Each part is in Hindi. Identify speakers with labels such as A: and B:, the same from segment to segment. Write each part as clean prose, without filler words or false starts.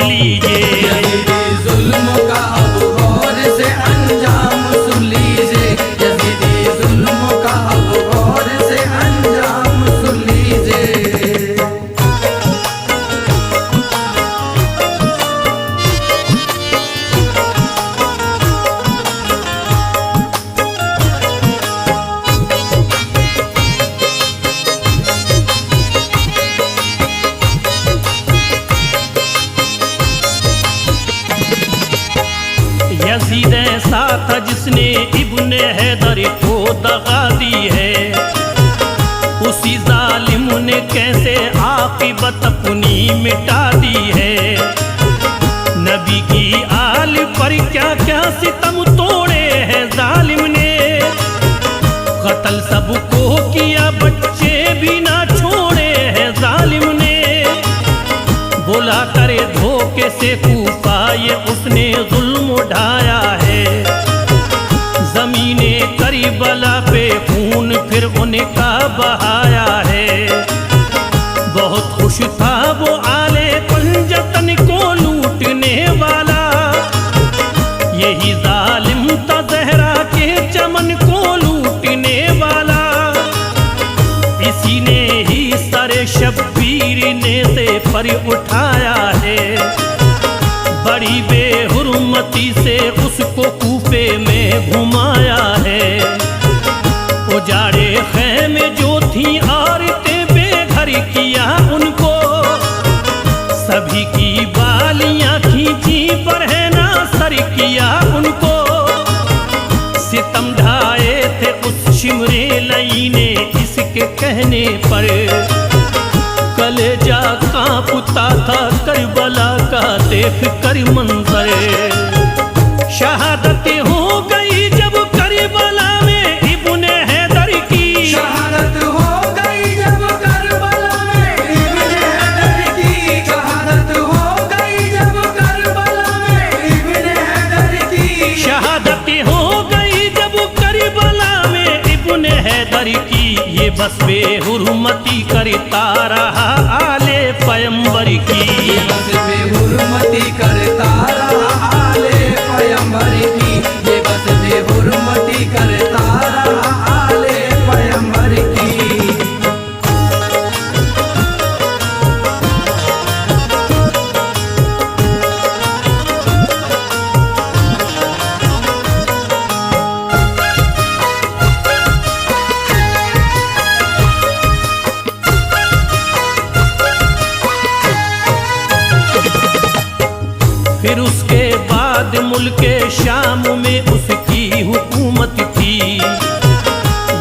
A: लीजिए।
B: जुल्म का अब गौर से अंजाम सुन लीजिए, यजीदी जुल्म का अब गौर से अंजाम सुन लीजिए।
A: यजीद ऐसा था जिसने इब्ने हैदर को दगा दी है, उसी जालिम ने कैसे आकिबत अपनी मिटा दी है। नबी की आल पर क्या क्या सितम तोड़े हैं जालिम ने, कत्ल सबको किया बच्चे भी ना छोड़े हैं जालिम ने। बोला करे धोखे से कूफा ये उसने जुल्म उठाया है, जमीने करबला पे खून फिर उनका बहाया है। बहुत खुश था वो आले पंजतन को लूटने वाला, यही जालिम था जहरा के चमन को लूटने वाला। इसी ने ही सरे शब्बीर ने से पर उठाया है, बड़ी बेहुरमती से उसको कूफे में घुमाया है। उजाड़े खैमे जो थी औरतें बेघर किया उनको, सभी की बालियां खींची पर है ना सर किया उनको। सितम ढाए थे उस शिमरे लई ने इसके कहने पर, कलेजा कांपता था करबला का देख कर मंजर। शहादत हो गई जब करबला में इब्ने हैदर की,
B: शहादत हो गई जब करबला में इब्ने हैदर की, शहादत हो गई जब करबला में इब्ने हैदर की,
A: शहादत हो गई जब करबला में इब्ने हैदर की। ये बस बेहुरमती करता रहा आले पैगंबर की,
B: ये बस बेहुरमती करता रहा आले पैगंबर की, ये बस बेहुरमती करता रहा आले पैगंबर की।
A: फिर उसके बाद मुल्के शाम में उसकी हुकूमत थी।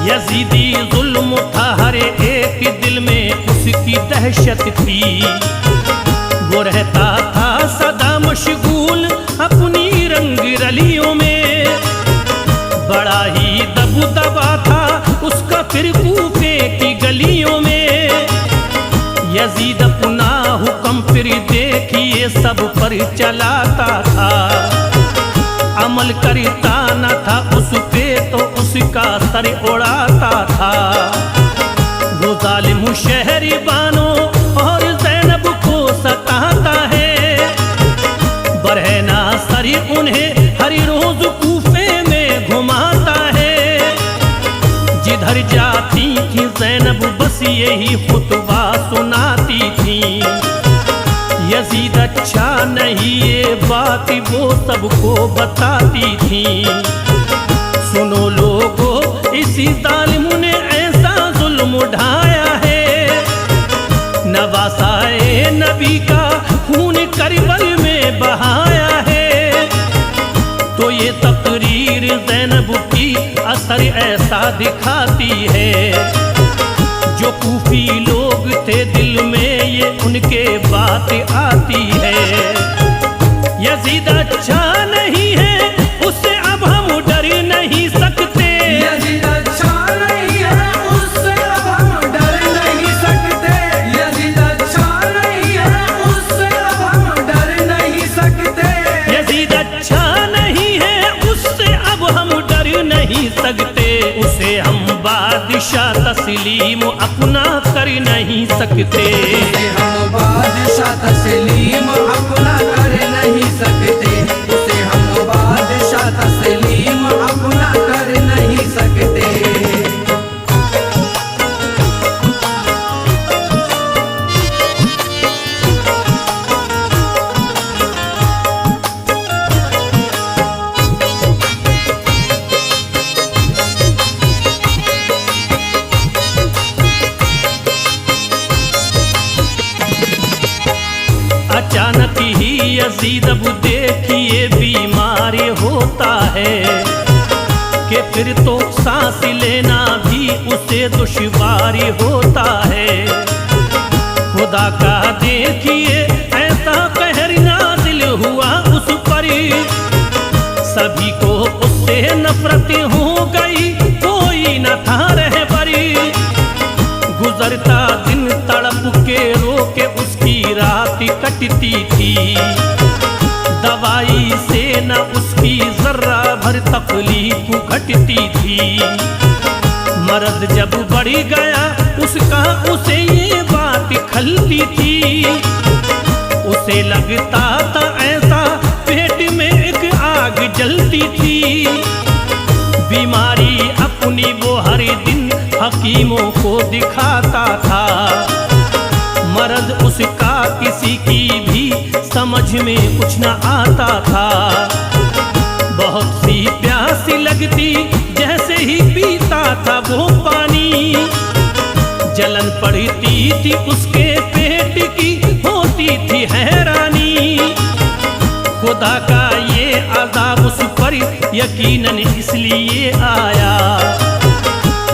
A: यजीदी जुल्म था हर एक दिल में उसकी दहशत थी। वो रहता था सदा मशगूल अपनी रंग रलियों में, बड़ा ही दबदबा था उसका फिर कूफे की गलियों में। यजीद अपना हुक्म फिर देखिए सब पर चलाता था, अमल करता न था उस पे तो उसका सर उड़ाता था। वो जालिम शहरी बानो और ज़ैनब को सताता है, बरहना सर उन्हें हर रोज कूफे में घुमाता है। जिधर जाती थी ज़ैनब बस यही खुतबा सुनाती थी, यजीद अच्छा नहीं ये बात वो सबको बताती थी। सुनो लोगो इसी जालिम ने ऐसा जुल्म उठाया है, नवासाए नबी का खून करबल में बहाया है। तो ये तकरीर ज़ैनब की असर ऐसा दिखाती है, जो कूफी लोग थे दिल में ये उनके बात आती है। यजीद अच्छा नहीं है उससे अब हम डर नहीं सकते,
B: यजीद अच्छा नहीं है उससे अब हम डर नहीं सकते, यजीद अच्छा नहीं है उससे अब हम डर नहीं सकते,
A: यजीद अच्छा नहीं है उससे अब हम डर नहीं सकते। उसे हम बादशाह तस्लीम अपना कर नहीं सकते,
B: उसे हम बादशाह तस्लीम अपना
A: अचानक ही यजीद अब देखिए बीमार होता है कि फिर तो सांस लेना भी उसे दुश्वार होता है। खुदा का देखिए ऐसा कहर नाज़िल हुआ उस पर, सभी को उससे नफरत हो गई, कोई न था रहबरी। गुजरता दिन तड़प के रोके उसकी रात कटती थी, दवाई से न उसकी जर्रा भर तकलीफ घटती थी। मर्द जब बढ़ गया उसका उसे ये बात खलती थी, उसे लगता था ऐसा पेट में एक आग जलती थी। बीमारी अपनी वो हर दिन हकीमों को दिखाता था, मर्द उसका किसी की भी समझ में कुछ न आता था। बहुत सी प्यास लगती जैसे ही पीता था वो पानी, जलन पड़ती थी उसके पेट की, होती थी हैरानी। खुदा का ये अज़ाब उस पर यकीनन इसलिए आया,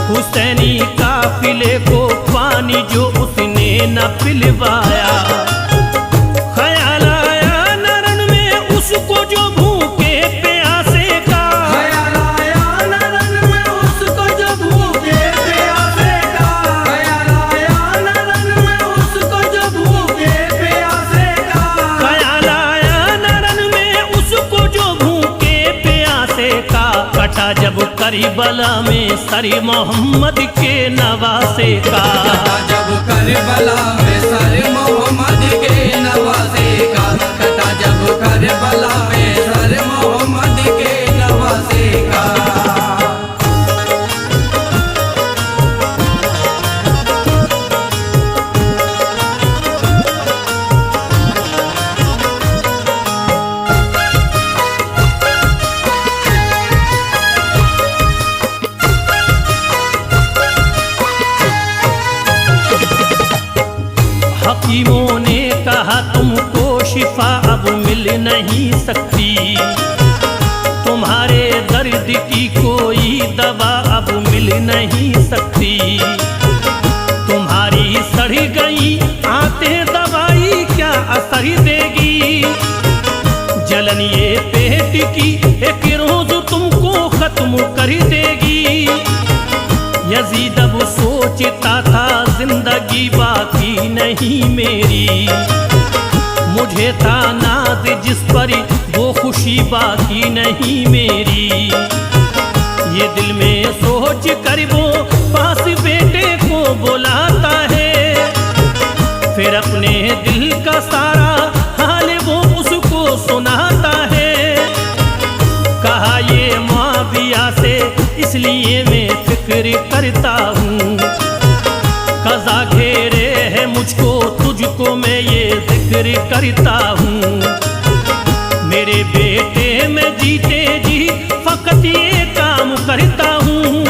A: हुसैनी काफिले को पानी जो उसने न पिलवाया। ख्याल आया नरन में उसको जो भूखे प्यासे का,
B: ख्याल आया नरन में उसको जो भूखे प्यासे का, ख्याल आया नरन में उसको जो भूखे प्यासे का,
A: ख्याल आया नरन में उसको जो भूखे प्यासे का। कटा जब करबला में सर मोहम्मद के नवासे का,
B: कटा जब करबला में सर मोहम्मद के नवासे का, कटा जब करबला में सर मोहम्मद के नवासे का।
A: हकीमों ने कहा तुमको शिफा अब मिल नहीं सकती, तुम्हारे दर्द की कोई दवा अब मिल नहीं सकती। तुम्हारी सड़ गई आते दवाई क्या असर देगी, जलन ये पेट की एक रोज तुमको खत्म कर देगी। यजीद अब सोचता था जिंदगी बाकी नहीं मेरी, मुझे था नाज जिस पर वो खुशी बाकी नहीं मेरी। ये दिल में सोच कर वो पास बेटे को बुलाता है, फिर अपने दिल का सारा हाल वो उसको सुनाता है। कहा ये मुआविया से इसलिए मैं फिक्र करता हूँ, कज़ा घेरे है मुझको तुझको मैं ये जिक्र करता हूँ। मेरे बेटे मैं जीते जी फकत ये काम करता हूँ,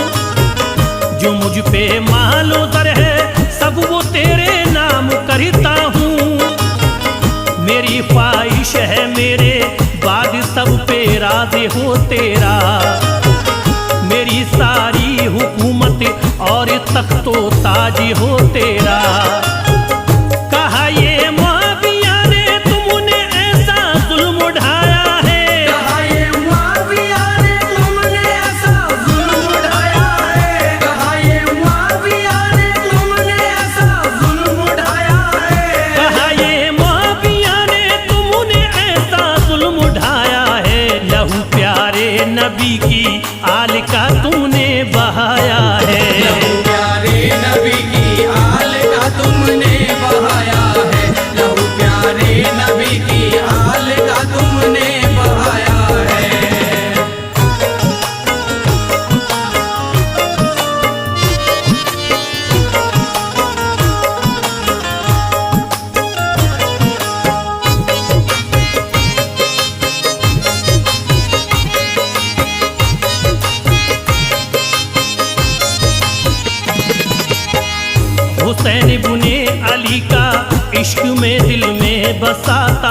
A: जो मुझ पे मालो दर है सब वो तेरे नाम करता हूँ। मेरी ख्वाहिश है मेरे बाद सब पे राज़ी हो तेरा, मेरी सारी हुकूमत और तख्तो ताज हो तेरा। कहा ये मुआविया ने तुमने ऐसा जुल्म उठाया है,
B: कहा ये मुआविया ने तुमने ऐसा जुल्म उठाया है, कहा ये मुआविया ने तुमने ऐसा जुल्म उठाया है,
A: कहा ये मुआविया ने तुमने ऐसा जुल्म उठाया है। लहू प्यारे नबी की आल का तूने बहाया है,
B: लहू प्यारे नबी की आल का तुमने बहाया है, लहू प्यारे नबी की आल का तुमने बहाया है।
A: हुसैन बुने अली का इश्क में दिल में बसाता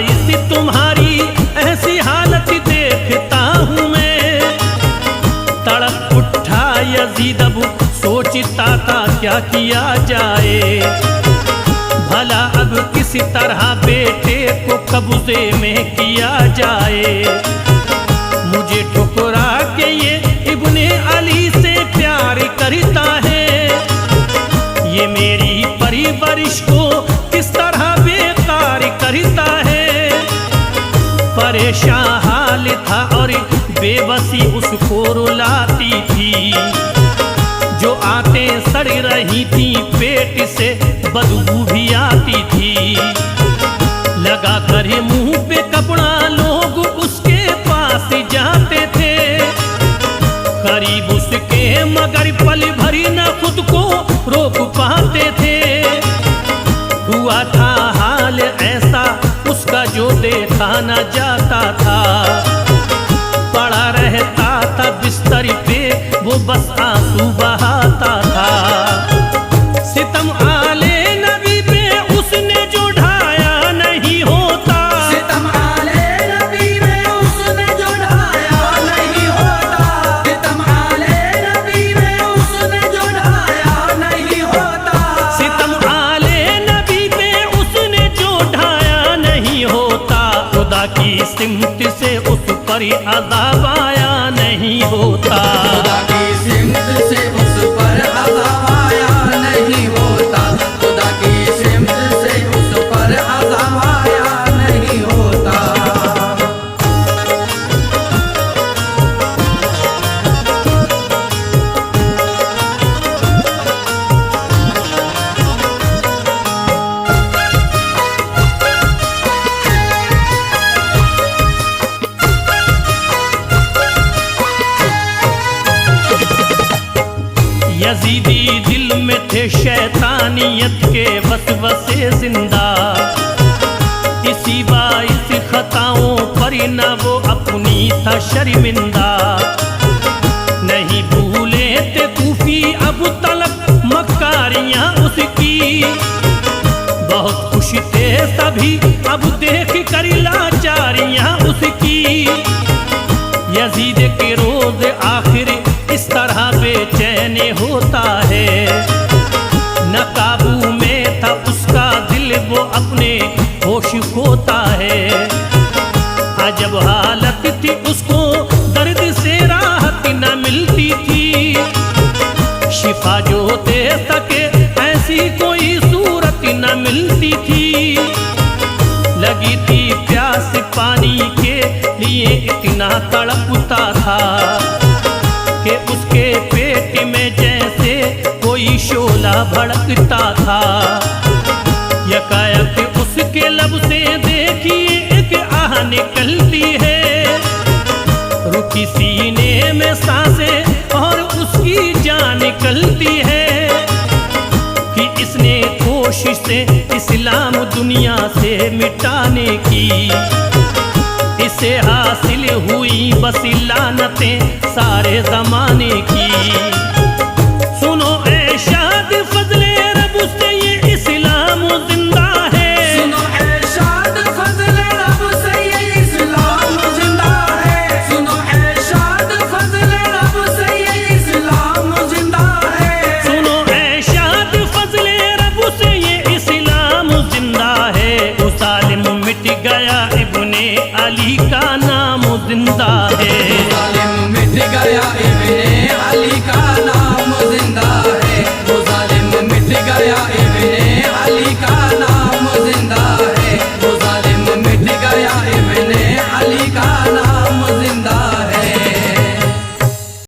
A: बाईस तुम्हारी ऐसी हालत देखता हूँ मैं। तड़प उठा यजीद अब सोचता था क्या किया जाए, भला अब किस तरह बेटे को कब्जे में किया जाए। मुझे ठुकरा के ये इब्ने अली से प्यार करता है, ये मेरी परवरिश को किस तरह बेकार करता है। परेशान हाल था और बेबसी उसको रुलाती थी, जो आते सड़ रही थी पेट से बदबू भी आती थी। लगा कर मुंह पे कपड़ा लोग उसके पास जाते थे, करीब उसके मगर पल भरी न खुद को रोक पाते थे। हुआ था हाल ऐसा उसका जो देखा न जाता था, पड़ा रहता था बिस्तर पे वो बस आंसू बहाता था। सितम आले नबी पे उसने जो ढाया नहीं होता,
B: सितम आले नबी में उसने जो ढाया नहीं होता, सितम आले नबी में उसने जो ढाया नहीं होता,
A: सितम आले नबी पे उसने जो ढाया नहीं होता। खुदा की सिमत से उस पर अज़ाब आया नहीं होता,
B: खुदा की सिमत से उस पर अज़ाब आया नहीं होता, खुदा की सिमत से उस पर अज़ाब आया नहीं होता।
A: यजीदी दिल में थे शैतानियत के वसवसे जिंदा, इसी बाइस खताओं पर न वो अपनी था शर्मिंदा। नहीं भूले थे कूफी अब तलक मक्कारियां उसकी, बहुत खुश थे सभी अब देख कर लाचारियां उसकी। यजीद के रोज आखिर इस तरह बेचैन होता है, न काबू में था उसका दिल वो अपने होश खोता है। अजब हालत थी उसको दर्द से राहत न मिलती थी, शिफा जो दे सके ऐसी कोई सूरत न मिलती थी। लगी थी प्यास पानी के लिए इतना तड़पता था कि उसके पेट में जैसे कोई शोला भड़कता था। यकायक उसके लब से देखिए एक आह निकलती है, रुकी सीने में सांसें और उसकी जान निकलती है कि इसने कोशिश से इस्लाम दुनिया से मिटाने की, इसे हासिल हुई बस लानतें सारे जमाने की। सुनो ऐ शाद फजले रब से ये इस्लाम जिंदा है,
B: सुनो ऐ शाद फजले रब से ये इस्लाम जिंदा है, सुनो ऐ शाद फजले रब से ये इस्लाम जिंदा है,
A: सुनो ऐ शाद फजले रब से ये इस्लाम जिंदा है। वो सालिम मिट गया इब्ने अली का नाम जिंदा है,
B: जालिम मिट गया